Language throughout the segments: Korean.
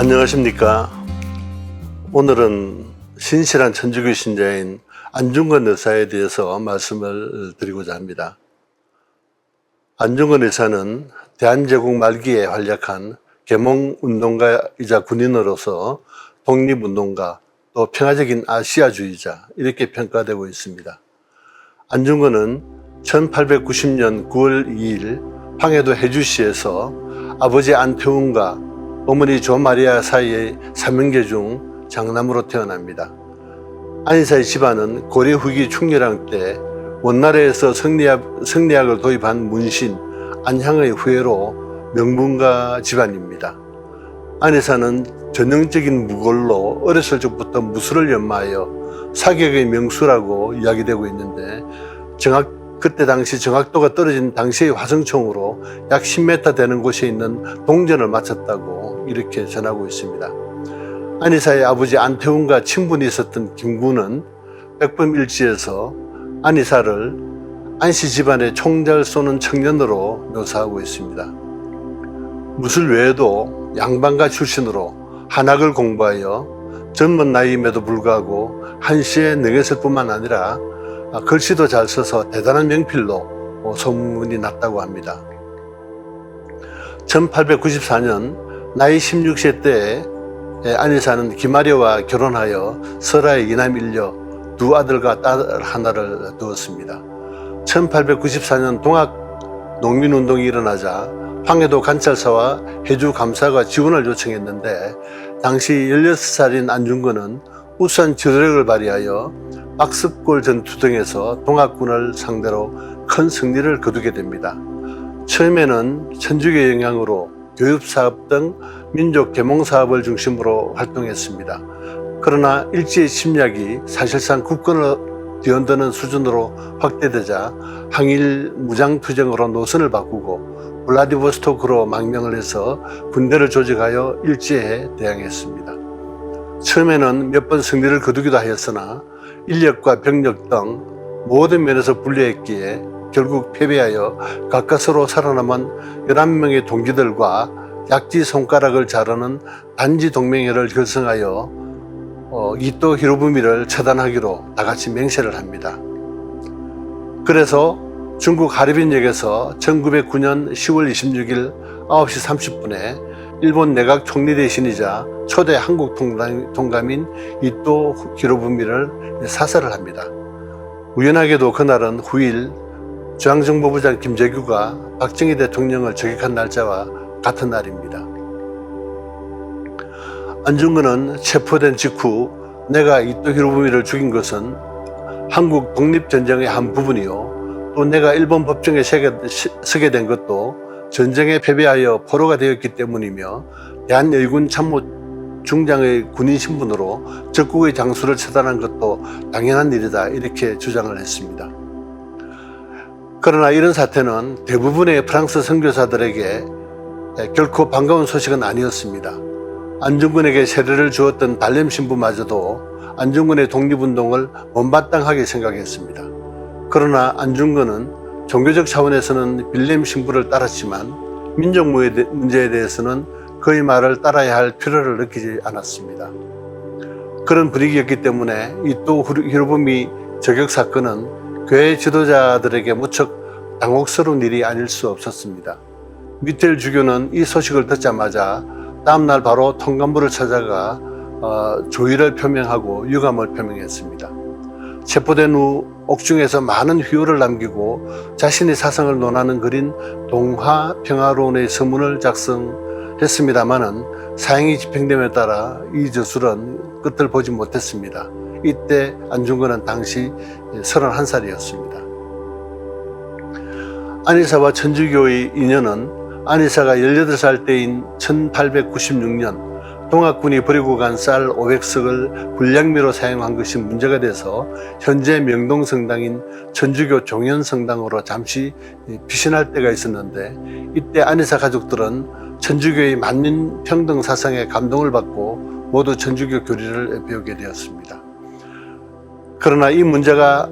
안녕하십니까. 오늘은 신실한 천주교 신자인 안중근 의사에 대해서 말씀을 드리고자 합니다. 안중근 의사는 대한제국 말기에 활약한 계몽운동가이자 군인으로서 독립운동가, 또 평화적인 아시아주의자, 이렇게 평가되고 있습니다. 안중근은 1890년 9월 2일 황해도 해주시에서 아버지 안태웅과 어머니 조마리아 사이의 3형제 중 장남으로 태어납니다. 안이사의 집안은 고려 후기 충렬왕 때 원나라에서 성리학을 도입한 문신 안향의 후예로 명문가 집안입니다. 안이사는 전형적인 무골로 어렸을 적부터 무술을 연마하여 사격의 명수라고 이야기되고 있는데, 그때 당시 정확도가 떨어진 당시의 화성총으로 약 10m 되는 곳에 있는 동전을 맞췄다고 이렇게 전하고 있습니다. 안이사의 아버지 안태웅과 친분이 있었던 김군은 백범일지에서 안이사를 안씨 집안의 총 잘 쏘는 청년으로 묘사하고 있습니다. 무술 외에도 양반가 출신으로 한학을 공부하여 젊은 나이임에도 불구하고 한시에 능했을 뿐만 아니라 글씨도 잘 써서 대단한 명필로 소문이 났다고 합니다. 1894년 나이 16세 때에 안이사는 김아려와 결혼하여 설아의 이남 일녀 두 아들과 딸 하나를 두었습니다. 1894년 동학 농민운동이 일어나자 황해도 관찰사와 해주 감사가 지원을 요청했는데, 당시 16살인 안중근은 우수한 지도력을 발휘하여 박습골 전투 등에서 동학군을 상대로 큰 승리를 거두게 됩니다. 처음에는 천주교 영향으로 교육사업 등 민족 계몽사업을 중심으로 활동했습니다. 그러나 일제의 침략이 사실상 국권을 뒤흔드는 수준으로 확대되자 항일 무장투쟁으로 노선을 바꾸고 블라디보스토크로 망명을 해서 군대를 조직하여 일제에 대항했습니다. 처음에는 몇 번 승리를 거두기도 하였으나 인력과 병력 등 모든 면에서 불리했기에 결국 패배하여 가까스로 살아남은 11명의 동지들과 약지 손가락을 자르는 단지 동맹회를 결성하여 이토 히로부미를 처단하기로 다같이 맹세를 합니다. 그래서 중국 하르빈역에서 1909년 10월 26일 9시 30분에 일본 내각 총리 대신이자 초대 한국 통감인 이토 히로부미를 사살을 합니다. 우연하게도 그날은 후일 중앙정보부장 김재규가 박정희 대통령을 저격한 날짜와 같은 날입니다. 안중근은 체포된 직후 내가 이토 히로부미를 죽인 것은 한국 독립전쟁의 한 부분이요, 또 내가 일본 법정에 서게 된 것도 전쟁에 패배하여 포로가 되었기 때문이며, 대한여의군 참모 중장의 군인 신분으로 적국의 장수를 처단한 것도 당연한 일이다, 이렇게 주장을 했습니다. 그러나 이런 사태는 대부분의 프랑스 선교사들에게 결코 반가운 소식은 아니었습니다. 안중근에게 세례를 주었던 달렘 신부마저도 안중근의 독립운동을 못마땅하게 생각했습니다. 그러나 안중근은 종교적 차원에서는 빌렘 신부를 따랐지만 민족 문제에 대해서는 그의 말을 따라야 할 필요를 느끼지 않았습니다. 그런 분위기였기 때문에 이토 히로부미 저격 사건은 교회 지도자들에게 무척 당혹스러운 일이 아닐 수 없었습니다. 미텔 주교는 이 소식을 듣자마자 다음날 바로 통감부를 찾아가 조의를 표명하고 유감을 표명했습니다. 체포된 후 옥중에서 많은 휘호를 남기고 자신의 사상을 논하는 글인 동화평화론의 서문을 작성했습니다마는 사형이 집행됨에 따라 이 저술은 끝을 보지 못했습니다. 이때 안중근은 당시 31살이었습니다. 안이사와 천주교의 인연은 안이사가 18살 때인 1896년 동학군이 버리고 간 쌀 500석을 불량미로 사용한 것이 문제가 돼서 현재 명동성당인 천주교 종현성당으로 잠시 피신할 때가 있었는데, 이때 안이사 가족들은 천주교의 만민평등 사상에 감동을 받고 모두 천주교 교리를 배우게 되었습니다. 그러나 이 문제가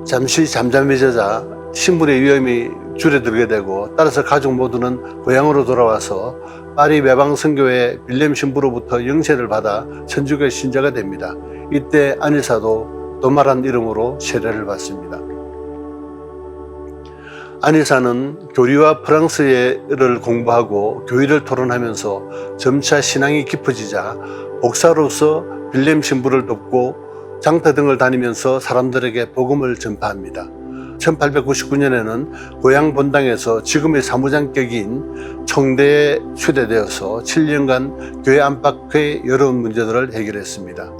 잠시 잠잠해지자 신분의 위험이 줄어들게 되고, 따라서 가족 모두는 고향으로 돌아와서 파리 외방선교회 빌렘 신부로부터 영세를 받아 천주교 신자가 됩니다. 이때 안희사도 도마란 이름으로 세례를 받습니다. 안희사는 교리와 프랑스어를 공부하고 교리를 토론하면서 점차 신앙이 깊어지자 목사로서 빌렘 신부를 돕고 장터 등을 다니면서 사람들에게 복음을 전파합니다. 1899년에는 고향 본당에서 지금의 사무장격인 총대에 초대되어서 7년간 교회 안팎의 여러 문제들을 해결했습니다.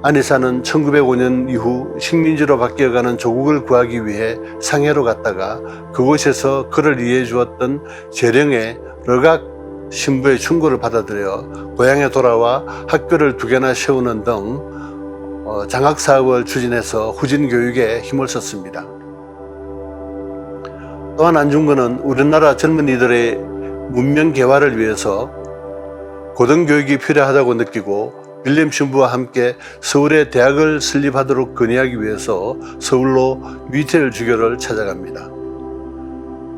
안희사는 1905년 이후 식민지로 바뀌어가는 조국을 구하기 위해 상해로 갔다가 그곳에서 그를 이해해 주었던 재령의 르각 신부의 충고를 받아들여 고향에 돌아와 학교를 2개나 세우는 등 장학사업을 추진해서 후진 교육에 힘을 썼습니다. 또한 안중근은 우리나라 젊은이들의 문명 개화를 위해서 고등교육이 필요하다고 느끼고 빌렘 신부와 함께 서울에 대학을 설립하도록 건의하기 위해서 서울로 미텔 주교를 찾아갑니다.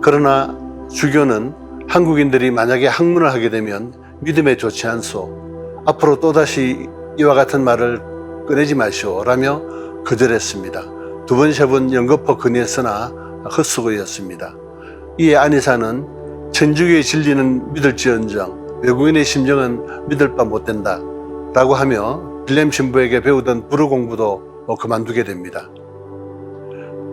그러나 주교는 한국인들이 만약에 학문을 하게 되면 믿음에 좋지 않소. 앞으로 또다시 이와 같은 말을 꺼내지 마시오 라며 거절했습니다. 2번, 3번 연거푸 건의했으나 헛수고였습니다. 이에 안희사는 천주교의 진리는 믿을지언정 외국인의 심정은 믿을 바 못된다 라고 하며 빌렘 신부에게 배우던 불어 공부도 그만두게 됩니다.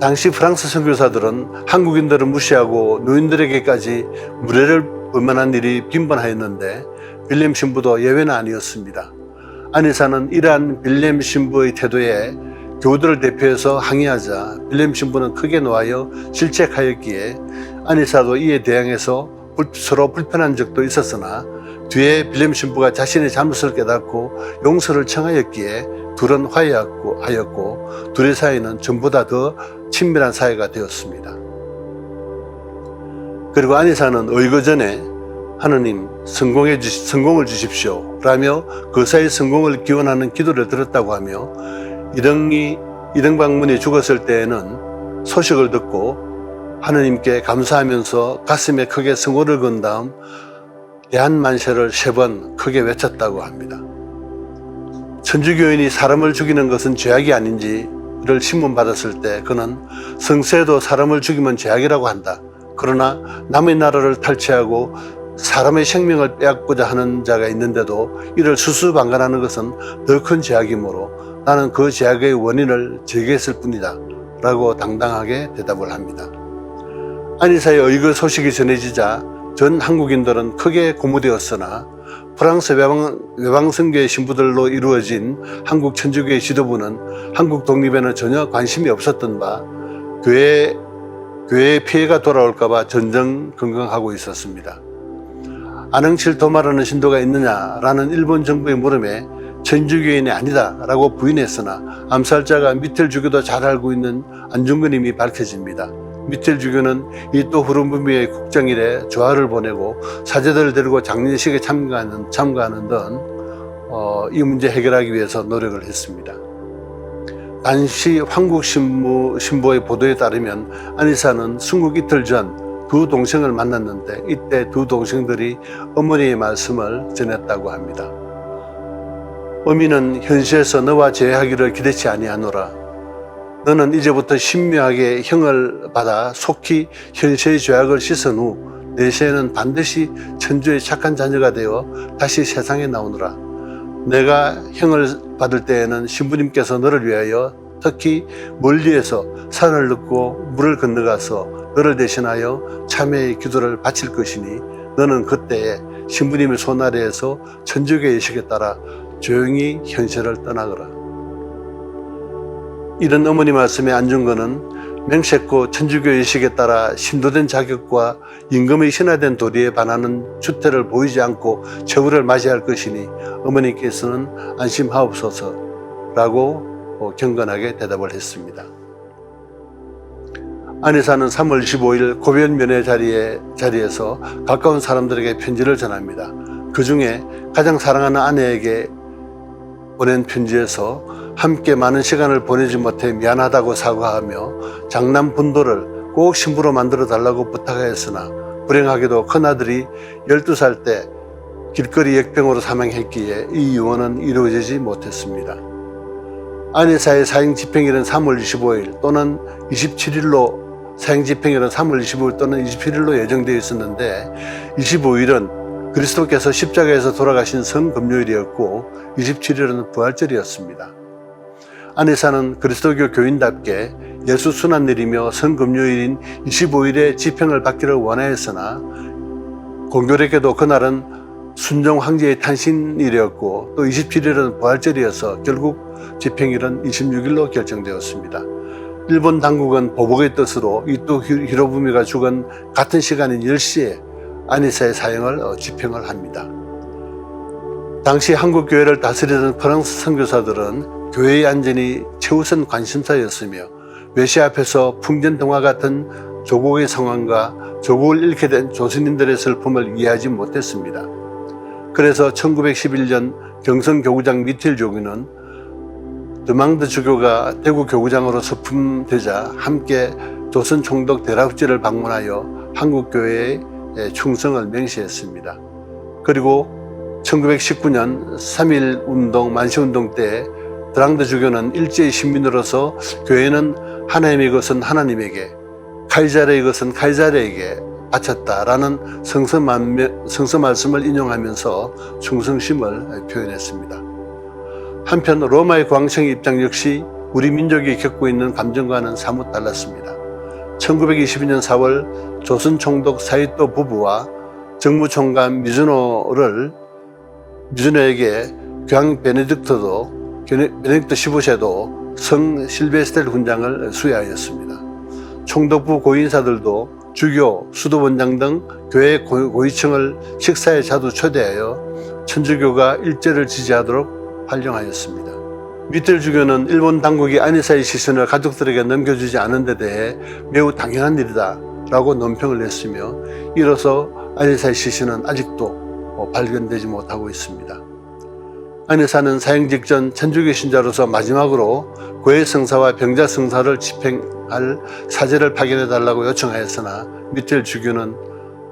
당시 프랑스 선교사들은 한국인들을 무시하고 노인들에게까지 무례를 범하는 일이 빈번하였는데 빌렘 신부도 예외는 아니었습니다. 안희사는 이러한 빌렘 신부의 태도에 교우들을 대표해서 항의하자 빌렘 신부는 크게 노하여 질책하였기에 안희사도 이에 대항해서 서로 불편한 적도 있었으나 뒤에 빌렘 신부가 자신의 잘못을 깨닫고 용서를 청하였기에 둘은 화해하였고 둘의 사이는 전보다 더 친밀한 사이가 되었습니다. 그리고 안희사는 의거전에 하느님 성공을 주십시오 라며 그 사이 성공을 기원하는 기도를 드렸다고 하며 이등박문이 죽었을 때에는 소식을 듣고 하느님께 감사하면서 가슴에 크게 성호를 건 다음 대한만세를 3번 크게 외쳤다고 합니다. 천주교인이 사람을 죽이는 것은 죄악이 아닌지를 신문받았을 때 그는 성세도 사람을 죽이면 죄악이라고 한다. 그러나 남의 나라를 탈취하고 사람의 생명을 빼앗고자 하는 자가 있는데도 이를 수수방관하는 것은 더 큰 죄악이므로 나는 그 죄악의 원인을 제기했을 뿐이다 라고 당당하게 대답을 합니다. 안희사의 의거 소식이 전해지자 전 한국인들은 크게 고무되었으나 프랑스 외방선교의 신부들로 이루어진 한국 천주교의 지도부는 한국 독립에는 전혀 관심이 없었던 바 교회의 피해가 돌아올까 봐 전전긍긍하고 있었습니다. 안흥칠 도마라는 신도가 있느냐라는 일본 정부의 물음에 천주교인이 아니다 라고 부인했으나 암살자가 미텔 주교도 잘 알고 있는 안중근임이 밝혀집니다. 미텔 주교는 이 또 후름부미의 국정일에 조화를 보내고 사제들을 데리고 장례식에 참가하는 등 이 문제 해결하기 위해서 노력을 했습니다. 당시 한국신보의 보도에 따르면 안희사는 순국 이틀 전 2 동생을 만났는데 이때 2 동생들이 어머니의 말씀을 전했다고 합니다. 어미는 현세에서 너와 재회하기를 기대치 아니하노라. 너는 이제부터 신묘하게 형을 받아 속히 현세의 죄악을 씻은 후 내세에는 반드시 천주의 착한 자녀가 되어 다시 세상에 나오노라. 내가 형을 받을 때에는 신부님께서 너를 위하여 특히 멀리에서 산을 넘고 물을 건너가서 너를 대신하여 참회의 기도를 바칠 것이니 너는 그때에 신부님의 손 아래에서 천주교의 의식에 따라 조용히 현세를 떠나거라. 이런 어머니 말씀에 안중근은 맹세코 천주교 의식에 따라 신도된 자격과 임금의 신하된 도리에 반하는 주태를 보이지 않고 최후를 맞이할 것이니 어머니께서는 안심하옵소서라고 경건하게 대답을 했습니다. 안희사는 3월 15일 고변면회 자리에서 가까운 사람들에게 편지를 전합니다. 그 중에 가장 사랑하는 아내에게 보낸 편지에서 함께 많은 시간을 보내지 못해 미안하다고 사과하며 장남 분도를 꼭 신부로 만들어 달라고 부탁하였으나 불행하게도 큰아들이 12살 때 길거리 역병으로 사망했기에 이 유언은 이루어지지 못했습니다. 안희사의 사형 집행일은 3월 25일 또는 27일로 사형 집행일은 3월 25일 또는 27일로 예정되어 있었는데 25일은 그리스도께서 십자가에서 돌아가신 성금요일이었고 27일은 부활절이었습니다. 안희사는 그리스도교 교인답게 예수 순환일이며 성금요일인 25일에 집행을 받기를 원하였으나 공교롭게도 그날은 순종 황제의 탄신일이었고 또 27일은 부활절이어서 결국 집행일은 26일로 결정되었습니다. 일본 당국은 보복의 뜻으로 이토 히로부미가 죽은 같은 시간인 10시에 안희사의 사형을 집행을 합니다. 당시 한국 교회를 다스리던 프랑스 선교사들은 교회의 안전이 최우선 관심사였으며 외시 앞에서 풍전등화 같은 조국의 상황과 조국을 잃게 된 조선인들의 슬픔을 이해하지 못했습니다. 그래서 1911년 경성교구장 미틸 조교는 드망드 주교가 대구 교구장으로 서품되자 함께 조선 총독 대라우지를 방문하여 한국교회에 충성을 맹세했습니다. 그리고 1919년 3.1 운동, 만시운동 때 드랑드 주교는 일제의 시민으로서 교회는 하나님의 것은 하나님에게, 카이자르의 것은 카이자르에게 바쳤다라는 성서 말씀을 인용하면서 충성심을 표현했습니다. 한편 로마의 광청의 입장 역시 우리 민족이 겪고 있는 감정과는 사뭇 달랐습니다. 1922년 4월 조선 총독 사이토 부부와 정무총관 미즈노에게 교황 베네딕토 15세도 성 실베스텔 훈장을 수여하였습니다. 총독부 고인사들도 주교, 수도원장 등 교회 고위층을 식사에 자주 초대하여 천주교가 일제를 지지하도록 활용하였습니다. 미텔 주교는 일본 당국이 안희사의 시신을 가족들에게 넘겨주지 않은 데 대해 매우 당연한 일이다 라고 논평을 냈으며 이로써 안희사의 시신은 아직도 발견되지 못하고 있습니다. 안희사는 사형 직전 천주교 신자로서 마지막으로 고해성사와 병자성사를 집행할 사제를 파견해달라고 요청하였으나 미텔 주교는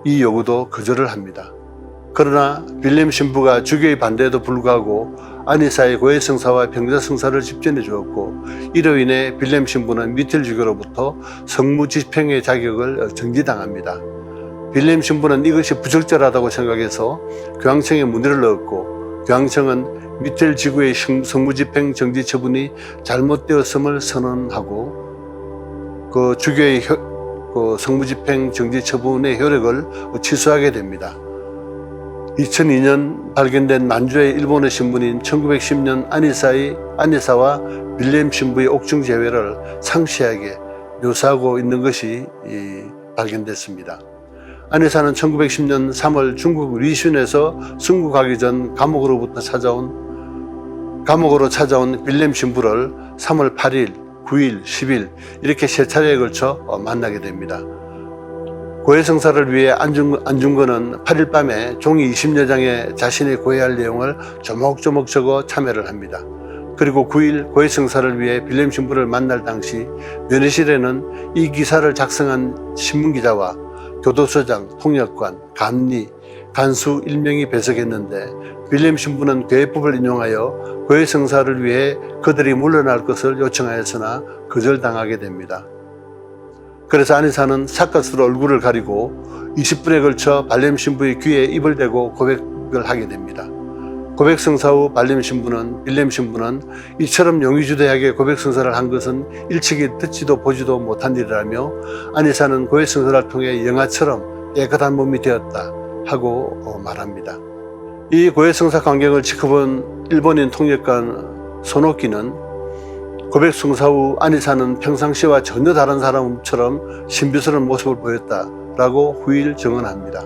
이 요구도 거절을 합니다. 그러나 빌렘 신부가 주교의 반대에도 불구하고 안희사의 고해성사와 병자성사를 집전해 주었고 이로 인해 빌렘 신부는 미텔 주교로부터 성무 집행의 자격을 정지당합니다. 빌렘 신부는 이것이 부적절하다고 생각해서 교황청에 문의를 넣었고 교황청은 미텔 지구의 성무집행 정지 처분이 잘못되었음을 선언하고 그 주교의 성무집행 정지 처분의 효력을 취소하게 됩니다. 2002년 발견된 만주의 일본어 신문인 1910년 안희사와 빌렘 신부의 옥중 제외를 상세하게 묘사하고 있는 것이 발견됐습니다. 안희사는 1910년 3월 중국 리슌에서 순국하기 전 감옥으로 찾아온 빌렘 신부를 3월 8일, 9일, 10일 이렇게 세 차례에 걸쳐 만나게 됩니다. 고해성사를 위해 안중근은 8일 밤에 종이 20여 장에 자신이 고해할 내용을 조목조목 적어 참여를 합니다. 그리고 9일 고해성사를 위해 빌렘 신부를 만날 당시 면회실에는 이 기사를 작성한 신문기자와 교도소장, 통역관, 감리, 간수 1명이 배석했는데 빌렘 신부는 교회법을 인용하여 고해성사를 위해 그들이 물러날 것을 요청하였으나 거절당하게 됩니다. 그래서 안희사는 삿갓으로 얼굴을 가리고 20분에 걸쳐 빌렘 신부의 귀에 입을 대고 고백을 하게 됩니다. 고백성사 후 빌렘 신부는 이처럼 용의주대하게 고백성사를 한 것은 일찍이 듣지도 보지도 못한 일이라며 안희사는 고백성사를 통해 영아처럼 깨끗한 몸이 되었다 하고 말합니다. 이 고해성사 광경을 지켜본 일본인 통역관 소노키는 고백성사 후 안희사는 평상시와 전혀 다른 사람처럼 신비스러운 모습을 보였다라고 후일 증언합니다.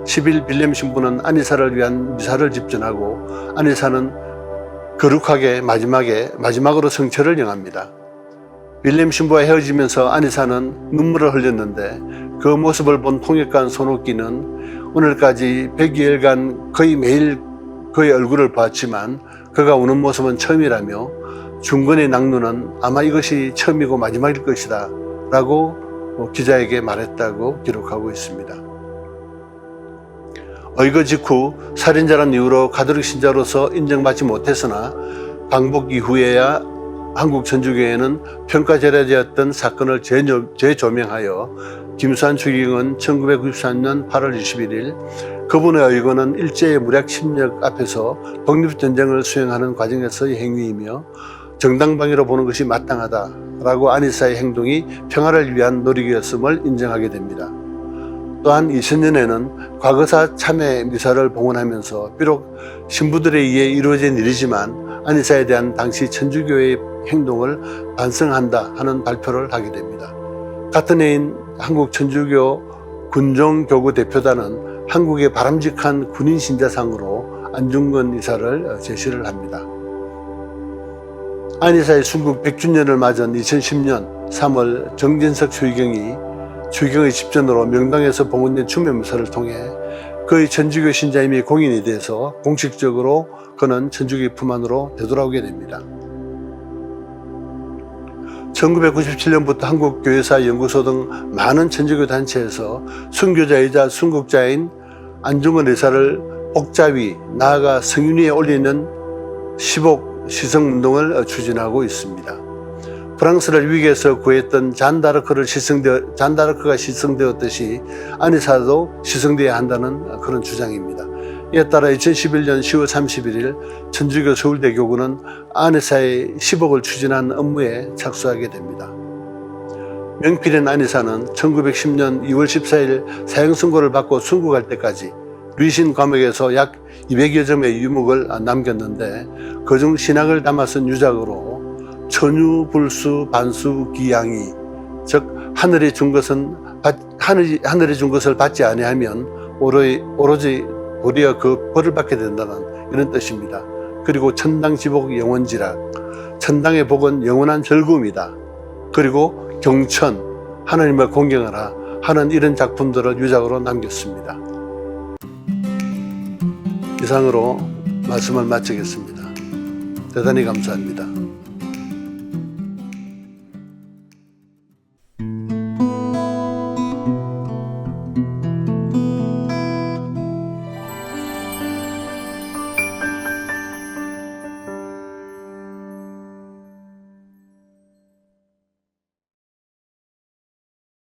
10일 빌렘 신부는 안희사를 위한 미사를 집전하고 안희사는 거룩하게 마지막으로 성처를 영합니다. 빌렘 신부와 헤어지면서 안희사는 눈물을 흘렸는데 그 모습을 본 통역관 소노키는 오늘까지 100여일간 거의 매일 그의 얼굴을 봤지만 그가 우는 모습은 처음이라며 중건의 낙루는 아마 이것이 처음이고 마지막일 것이다 라고 기자에게 말했다고 기록하고 있습니다. 의거 직후 살인자란 이유로 가톨릭 신자로서 인정받지 못했으나 광복 이후에야 한국 천주교회는 평가절하되었던 사건을 재조명하여 김수환 추기경은 1993년 8월 21일 그분의 의거는 일제의 무력 침략 앞에서 독립전쟁을 수행하는 과정에서의 행위이며 정당방위로 보는 것이 마땅하다라고 안희사의 행동이 평화를 위한 노력이었음을 인정하게 됩니다. 또한 2000년에는 과거사 참회 미사를 봉헌하면서 비록 신부들에 의해 이루어진 일이지만 안희사에 대한 당시 천주교회의 행동을 반성한다 하는 발표를 하게 됩니다. 같은 해인 한국 천주교 군종교구 대표단은 한국의 바람직한 군인 신자상으로 안중근 이사를 제시를 합니다. 안희사의 순국 100주년을 맞은 2010년 3월 정진석 추기경의 집전으로 명당에서 봉헌된 추면무사를 통해 그의 천주교 신자임이 공인이 돼서 공식적으로 그는 천주교 품 안으로 되돌아오게 됩니다. 1997년부터 한국교회사 연구소 등 많은 천주교 단체에서 순교자이자 순국자인 안중근 의사를 복자위, 나아가 성윤위에 올리는 시복 시성운동을 추진하고 있습니다. 프랑스를 위기에서 구했던 잔다르크가 시성되었듯이 안희사도 시성되어야 한다는 그런 주장입니다. 이에 따라 2011년 10월 31일 천주교 서울대 교구는 안희사의 시복을 추진한 업무에 착수하게 됩니다. 명필인 안희사는 1910년 2월 14일 사형선고를 받고 순국할 때까지 류신 과목에서 약 200여 점의 유목을 남겼는데 그중 신학을 담아 쓴 유작으로 천유불수 반수기양이, 즉 하늘이 준 것을 받지 아니하면 오로지 도리어 그 벌을 받게 된다는 이런 뜻입니다. 그리고 천당지복 영원지락, 천당의 복은 영원한 즐거움이다. 그리고 경천, 하나님을 공경하라 하는 이런 작품들을 유작으로 남겼습니다. 이상으로 말씀을 마치겠습니다. 대단히 감사합니다.